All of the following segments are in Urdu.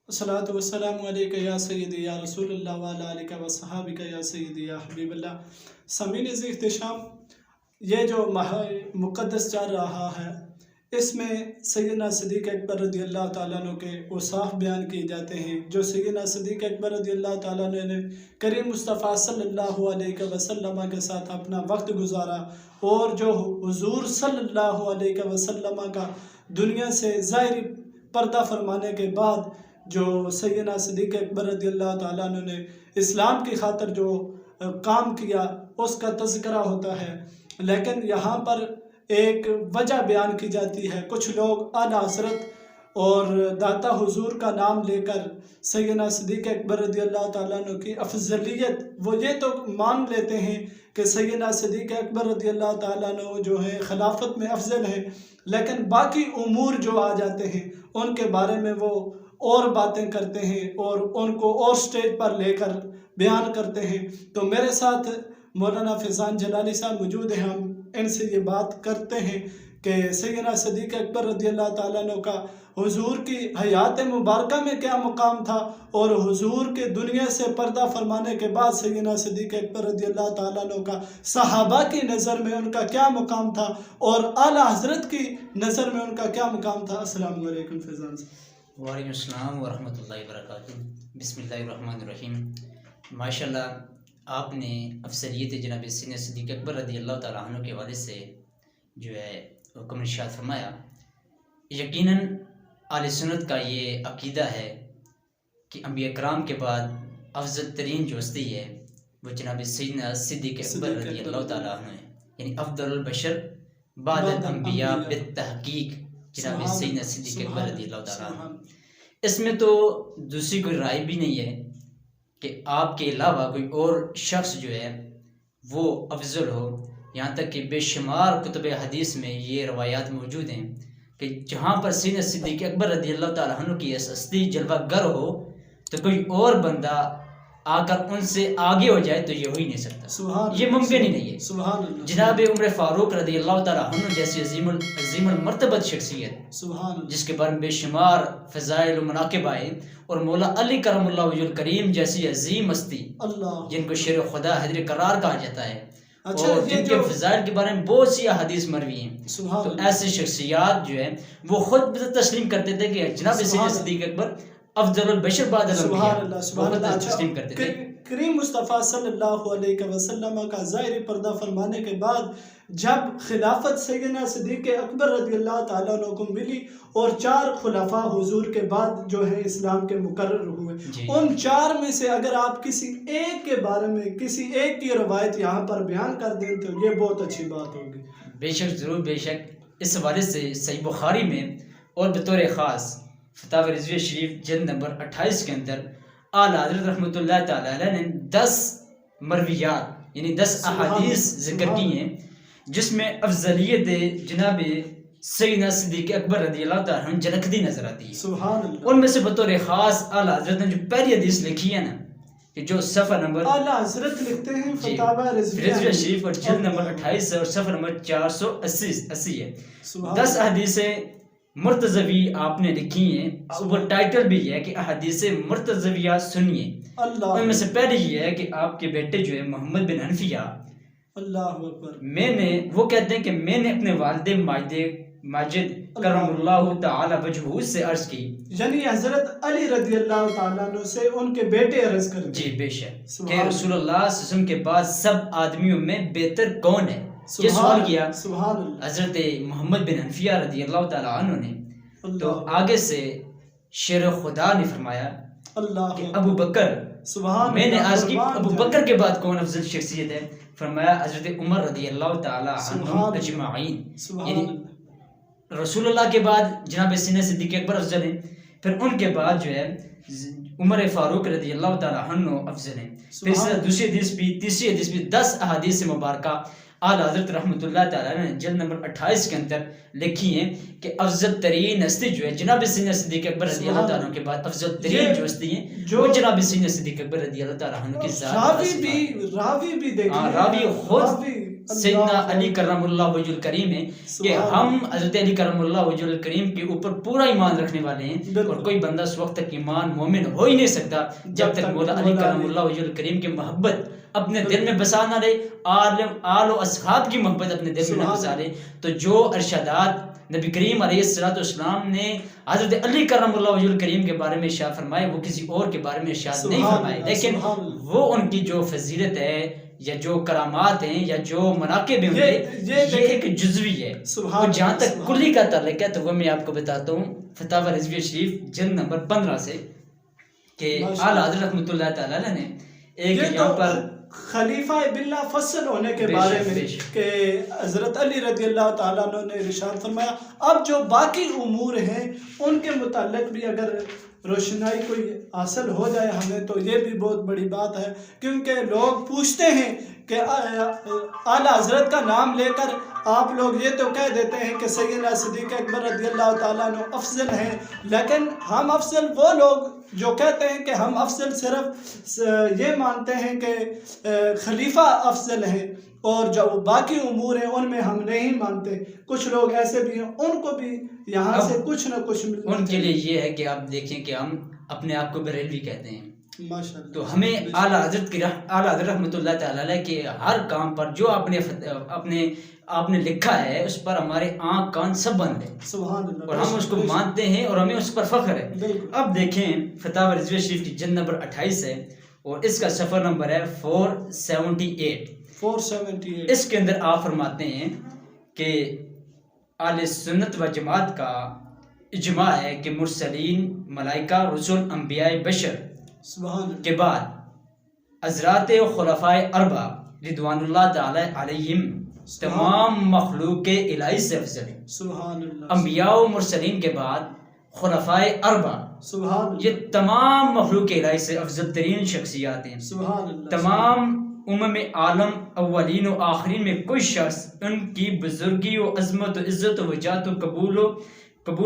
الصلاۃ والسلام علیک یا سیدی یا رسول اللہ وعلی آلک و صحابک یا سیدی یا حبیب اللہ۔ سامعین عزیز احتشام، یہ جو ماہ مقدس چل رہا ہے اس میں سیدنا صدیق اکبر رضی اللہ تعالیٰ عنہ کے اوصاف بیان کیے جاتے ہیں، جو سیدنا صدیق اکبر رضی اللہ تعالیٰ عنہ نے کریم مصطفیٰ صلی اللہ علیہ وسلم کے ساتھ اپنا وقت گزارا، اور جو حضور صلی اللہ علیہ وسلم کا دنیا سے ظاہری پردہ فرمانے کے بعد جو سیدنا صدیق اکبر رضی اللہ تعالیٰ عنہ نے اسلام کی خاطر جو کام کیا اس کا تذکرہ ہوتا ہے۔ لیکن یہاں پر ایک وجہ بیان کی جاتی ہے، کچھ لوگ اعلیٰ حضرت اور داتا حضور کا نام لے کر سیدنا صدیق اکبر رضی اللہ تعالیٰ عنہ کی افضلیت وہ یہ تو مان لیتے ہیں کہ سیدنا صدیق اکبر رضی اللہ تعالیٰ عنہ جو ہے خلافت میں افضل ہیں، لیکن باقی امور جو آ جاتے ہیں ان کے بارے میں وہ اور باتیں کرتے ہیں اور ان کو اور سٹیج پر لے کر بیان کرتے ہیں۔ تو میرے ساتھ مولانا فیضان جلالی صاحب موجود ہیں، ہم ان سے یہ بات کرتے ہیں کہ سیدنا صدیق اکبر رضی اللہ تعالیٰ عنہ کا حضور کی حیات مبارکہ میں کیا مقام تھا، اور حضور کے دنیا سے پردہ فرمانے کے بعد سیدنا صدیق اکبر رضی اللہ تعالیٰ عنہ کا صحابہ کی نظر میں ان کا کیا مقام تھا، اور اعلیٰ حضرت کی نظر میں ان کا کیا مقام تھا۔ السلام علیکم فیضان صاحب۔ وعلیکم السلام ورحمۃ اللہ وبرکاتہ۔ بسم اللہ الرحمن الرحیم۔ ماشاءاللہ آپ نے افضلیت جناب سیدنا صدیق اکبر رضی اللہ تعالیٰ عنہ کے حوالے سے جو ہے حکم ارشاد فرمایا۔ یقیناً اہل سنت کا یہ عقیدہ ہے کہ انبیاء کرام کے بعد افضل ترین جو ہستی ہے وہ جناب سیدنا صدیق اکبر رضی اللہ تعالیٰ عنہ ہے، یعنی افضل البشر بعد الانبیاء بالتحقیق جناب سیدنا صدیق اکبر رضی اللہ تعالیٰ عنہ۔ اس میں تو دوسری کوئی رائے بھی نہیں ہے کہ آپ کے علاوہ کوئی اور شخص جو ہے وہ افضل ہو، یہاں تک کہ بے شمار کتب حدیث میں یہ روایات موجود ہیں کہ جہاں پر سیدنا صدیق اکبر رضی اللہ تعالیٰ عنہ کی ہستی جلوہ گر ہو تو کوئی اور بندہ آ کر ان سے آگے ہو جائے تو یہ ہو ہی نہیں سکتا، یہ ممکن ہی نہیں ہے۔ جناب عمر فاروق رضی اللہ تعالیٰ عنہ جیسی عظیم المرتبت شخصیت جس کے بارے میں بے شمار فضائل و مناقب آئے، اور مولا علی کرم اللہ وجہ الکریم جیسی عظیم ہستی جن کو شیر خدا حیدر قرار کہا جاتا ہے، اور جن کے فضائل کے بارے میں بہت سی احادیث مروی ہیں، تو ایسی شخصیات جو ہے وہ خود تسلیم کرتے تھے کہ جناب سیدنا صدیق اکبر افضل البشر بعد الانبیاء، سبحان اللہ۔ تسلیم کرتے تھے۔ کریم مصطفیٰ صلی اللہ علیہ وسلم کا ظاہری پردہ فرمانے کے بعد جب خلافت سیدنا صدیق اکبر رضی اللہ تعالیٰ عنہ کو ملی اور 4 خلفاء حضور کے بعد جو ہے اسلام کے مقرر ہوئے، ان 4 میں سے اگر آپ کسی ایک کے بارے میں کسی ایک کی روایت یہاں پر بیان کر دیں تو یہ بہت اچھی بات ہوگی۔ بے شک، ضرور، بے شک۔ اس حوالے سے صحیح بخاری میں اور بطور خاص فتاوی رضویہ شریف جلد نمبر 28 کے اندر اعلیٰ حضرت رحمۃ اللہ تعالیٰ علیہ نے 10 مرویات یعنی 10 احادیث ذکر کی ہیں جس میں افضلیت جناب سیدنا صدیق اکبر رضی اللہ تعالیٰ عنہ جھلکتی نظر آتی ہے۔ سبحان اللہ۔ ان میں سے بطور خاص اعلیٰ حضرت نے جو پہلی حدیث لکھی ہے نا، کہ جو صفحہ نمبر اعلیٰ حضرت لکھتے ہیں فتاوی رضویہ شریف اور جلد نمبر 28 اور صفحہ نمبر 480 ہے، 10 حدیثیں مرتضوی آپ نے لکھی ہیں، وہ ٹائٹل بھی ہے کہ احادیث مرتضویہ سنیے۔ ان میں سے پہلی یہ ہے کہ آپ کے بیٹے جو ہے محمد بن حنفیہ، اللہ اکبر، وہ کہتے ہیں کہ میں نے اپنے والد ماجد کرم اللہ تعالی وجہہ سے عرض کی، یعنی حضرت علی رضی اللہ تعالیٰ عنہ سے ان کے بیٹے عرض کرتے جی بے شک، کہ رسول اللہ صلی اللہ علیہ وسلم کے بعد سب آدمیوں میں بہتر کون ہے، یہ سوال کیا حضرت محمد بن حنفیہ رضی اللہ تعالیٰ عنہ نے۔ تو آگے سے شیر خدا نے فرمایا کہ ابو بکر، میں نے عرض کی ابو بکر کے بعد کون افضل شخصیت ہے، فرمایا حضرت عمر رضی اللہ تعالیٰ عنہ اجمعین، یعنی رسول اللہ کے بعد جناب سیدنا صدیق اکبر افضل ہیں، پھر ان کے بعد جو ہے عمر فاروق رضی اللہ تعالیٰ عنہ افضل ہیں، پھر اس طرح دوسری حدیث بھی تیسری حدیث بھی 10 احادیث مبارکہ اعلیٰ حضرت رحمۃ اللہ تعالیٰ نے جلد نمبر 28 کے اندر لکھی ہیں کہ افضل ترین ہستی جو ہے جناب سیدنا صدیق اکبر رضی اللہ تعالیٰ عنہ کے بعد افضل ترین جو ہستی ہیں جو جناب سیدنا صدیق اکبر رضی اللہ تعالیٰ عنہ کی ذات۔ راوی بھی دیکھیں، راوی خود سیدنا علی کرم اللہ وجہ الکریم ہے کہ ہم حضرت علی کرم اللہ وجہ الکریم کے اوپر پورا ایمان رکھنے والے ہیں، اور کوئی بندہ اس وقت تک ایمان مومن ہو ہی نہیں سکتا جب تک مولا علی کرم اللہ وجہ الکریم کی محبت اپنے دل میں بسا نہ رہے، آل و اصحاب کی محبت اپنے دل میں نہ بسا رہے، تو جو ارشادات نبی کریم علیہ السلام نے حضرت علی کرم اللہ وجہ الکریم کے بارے میں ارشاد فرمائے وہ کسی اور کے بارے میں ارشاد نہیں فرمائے، لیکن وہ ان کی جو فضیلت ہے یا جو کرامات ہیں یا جو مناقب ہیں یہ ایک جزوی ہے، اور جہاں تک کلی کا تعلق ہے تو وہ میں آپ کو بتاتا ہوں فتاوی رضویہ شریف جلد نمبر 15 سے کہ اعلیٰ حضرت رحمۃ اللہ تعالی نے ایک یہاں پر خلیفہ باللہ فصل ہونے کے بارے میں کہ حضرت علی رضی اللہ تعالیٰ عنہ نے ارشاد فرمایا اب جو باقی امور ہیں ان کے متعلق بھی اگر روشنائی کوئی حاصل ہو جائے ہمیں تو یہ بھی بہت بڑی بات ہے، کیونکہ لوگ پوچھتے ہیں کہ اعلیٰ حضرت کا نام لے کر آپ لوگ یہ تو کہہ دیتے ہیں کہ سیدنا صدیق اکبر رضی اللہ تعالیٰ عنہ افضل ہیں، لیکن ہم افضل وہ لوگ جو کہتے ہیں کہ ہم افضل صرف یہ مانتے ہیں کہ خلیفہ افضل ہیں، اور جو باقی امور ہیں ان میں ہم نہیں مانتے۔ کچھ لوگ ایسے بھی ہیں، ان کو بھی یہاں سے کچھ نہ کچھ ملنا ان کے لیے یہ ہے کہ آپ دیکھیں کہ ہم اپنے آپ کو بریلوی کہتے ہیں، ماشاءاللہ، تو ہمیں اعلیٰ حضرت رحمۃ اللہ تعالی علیہ کے ہر کام پر جو آپ نے لکھا ہے اس پر ہمارے آنکھ کان سب بند ہے، سبحان اللہ، اور ہم اس کو مانتے ہیں اور ہمیں اس پر فخر ہے۔ اب دیکھیں فتاوی رضویہ شریف کی جلد نمبر 28 ہے اور اس کا صفحہ نمبر ہے 478۔ اس کے اندر آپ فرماتے ہیں کہ اہل سنت و جماعت کا اجماع ہے کہ مرسلین، ملائکہ، رسول، انبیاء بشر کے بعد حضرات و خلفائے اربع رضوان اللہ تعالی علیہم تمام مخلوق الہی سے افضل ہیں۔ سبحان اللہ، انبیاء و مرسلین کے بعد خلفائے اربع، سبحان اللہ، یہ تمام مخلوق الہی سے افضل ترین شخصیات ہیں۔ سبحان اللہ، تمام عالم اولین و آخرین میں کوئی شخص ان کی بزرگی و عظمت و عزت و وجاہت و قبول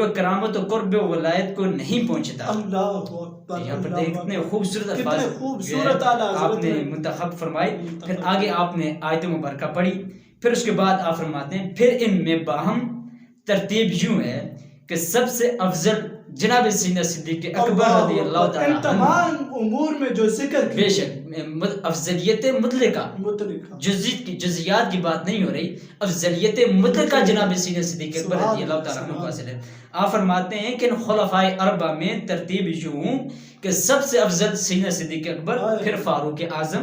و کرامت و قرب و ولایت کو نہیں پہنچتا۔ اللہ اکبر، یہاں پر دیکھ کتنے خوبصورت الفاظ خوبصورت آپ نے منتخب فرمائے۔ پھر آگے آپ نے آیت مبارکہ پڑھی، پھر اس کے بعد آپ فرماتے ہیں پھر ان میں باہم ترتیب یوں ہے کہ سب سے افضل جناب سیدنا صدیق اکبر رضی اللہ تعالی عنہ، تمام امور میں جو ذکر بے شک افضلیت مطلقہ، جزیات کی بات نہیں ہو رہی، افضلیت مطلقہ جناب سیدنا صدیق اکبر رضی اللہ تعالی عنہ کو حاصل ہے۔ آپ فرماتے ہیں کہ ان خلفائے اربع میں ترتیب یوں کہ سب سے افضل سیدنا صدیق اکبر، پھر فاروق اعظم،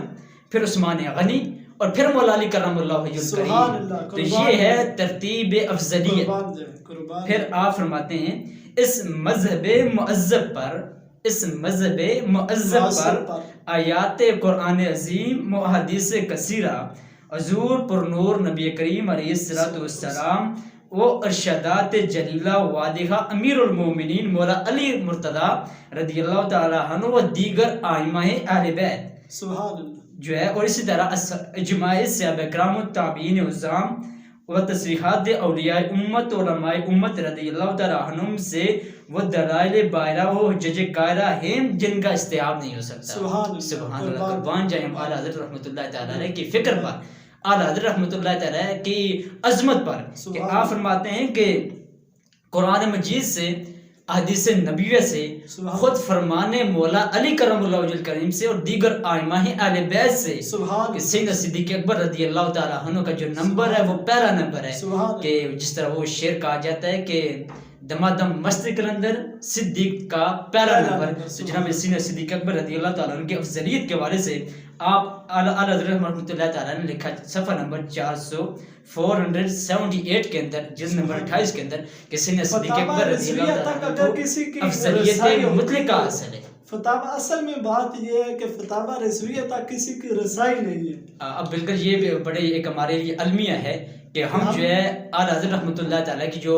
پھر عثمان غنی، اور پھر مولا علی کرم اللہ وجہ الکریم۔ تو یہ ہے ترتیب افضلیت۔ پھر آپ فرماتے ہیں اس مذہب مہذب پر آیات قرآن عظیم و احادیث کثیرہ، حضور پر نور نبی کریم علیہ السلام و ارشادات جلیلہ واضحہ امیر المومنین مولا علی مرتضیٰ رضی اللہ تعالی عنہ و دیگر ائمہ اہل بیت، سبحان اللہ، جو ہے، اور اسی طرح اجماع صحابہ کرام التابعین عظام و تصریحات اولیاء امت علماء امت رضی اللہ تعالی عنہم سے وہ دلائل باہرہ و حجج قاہرہ ہیں جن کا استیعاب نہیں ہو سکتا۔ سبحان اللہ، قربان جائیں ہم اعلیٰ حضرت رحمۃ اللہ تعالی علیہ کی فکر پر، اعلیٰ حضرت رحمۃ اللہ تعالی علیہ کی عظمت پر، کہ آپ فرماتے ہیں کہ قرآن مجید سے، احادیث نبویہ سے، خود فرمان مولا علی کرم اللہ وجہ الکریم سے، اور دیگر ائمہ اہل بیت سے، کہ سیدنا صدیق اکبر رضی اللہ تعالی عنہ کا جو نمبر ہے وہ پہلا نمبر ہے، کہ جس طرح وہ شعر کہا جاتا ہے کہ دمادم مست کلندر صدیق کا پہلا نمبر، تو جناب سیدنا صدیق اکبر رضی اللہ تعالیٰ عنہ کی افضلیت کے حوالے سے آپ اعلیٰ حضرت رحمۃ اللہ تعالیٰ نے لکھا صفحہ نمبر 478 کے اندر، جلد نمبر 28 کے اندر، کہ سیدنا صدیق اکبر رضی اللہ تعالیٰ عنہ کو افضلیت مطلقہ حاصل ہے۔ فتاوی اصل میں بات یہ ہے کہ فتاوی رضویہ تک کسی کی رسائی نہیں ہے۔ اب بالکل یہ بڑے ایک ہمارے لیے المیہ ہے کہ ہم جو ہے اعلیٰ حضرت رحمۃ اللہ تعالیٰ کی جو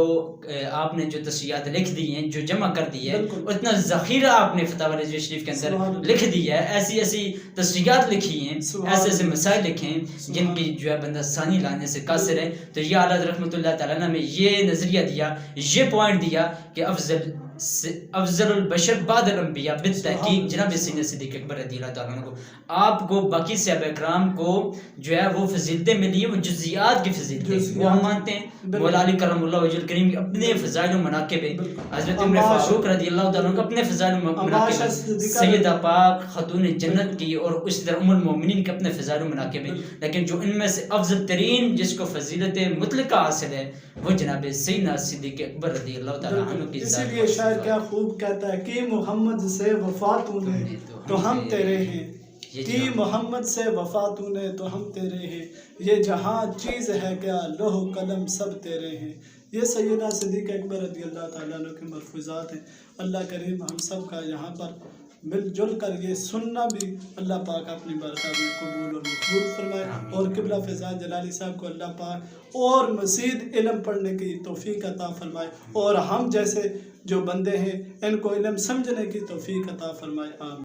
آپ نے جو تصریحات لکھ دی ہیں، جو جمع کر دی ہے، اتنا ذخیرہ آپ نے فتاوی رضویہ شریف کے اندر لکھ دی ہے، ایسی ایسی تصریحات لکھی ہیں، ایسے ایسے مسائل لکھے ہیں جن کی جو ہے بندہ ثانی لانے سے قاصر ہے۔ تو یہ اعلیٰ حضرت رحمۃ اللہ تعالیٰ نے ہمیں یہ نظریہ دیا، یہ پوائنٹ دیا کہ افضل افضل البشر بعد الانبیاء بالتحقیق جناب سیدنا صدیق اکبر رضی اللہ تعالیٰ عنہ کو، آپ کو باقی صحابہ اکرام کو جو ہے وہ فضیلتیں ملی ہیں، وہ جزیات کی فضیلتیں وہ ہم مانتے ہیں۔ مولا علی کرم اللہ وجہ الکریم کے اپنے فضائل و مناقب ہیں، حضرت عمر فاروق رضی اللہ تعالیٰ عنہ کے اپنے فضائل و مناقب ہیں، سیدہ پاک خاتون جنت کی اور اسی طرح ام المومنین کے اپنے فضائل و مناقب ہیں، لیکن جو ان میں سے افضل ترین جس کو فضیلت مطلقہ حاصل ہے وہ جناب سیدنا صدیق اکبر رضی اللہ تعالیٰ عنہ کی ذات۔ اسی لیے شاعر کیا خوب کہتا ہے کہ محمد سے وفا تو نے تو ہم تیرے ہیں، کہ محمد سے وفا تو نے تو ہم تیرے ہیں، یہ جہاں چیز ہے کیا لوح و قلم سب تیرے ہیں۔ یہ سیدنا صدیق اکبر رضی اللہ تعالیٰ عنہ کے ملفوظات ہیں۔ اللہ کریم ہم سب کا یہاں پر مل جل کر یہ سننا بھی اللہ پاک اپنی برکات میں قبول اور مقبول فرمائے، اور قبلہ فیضان جلالی صاحب کو اللہ پاک اور مزید علم پڑھنے کی توفیق عطا فرمائے، اور ہم جیسے جو بندے ہیں ان کو علم سمجھنے کی توفیق عطا فرمائے، آمین۔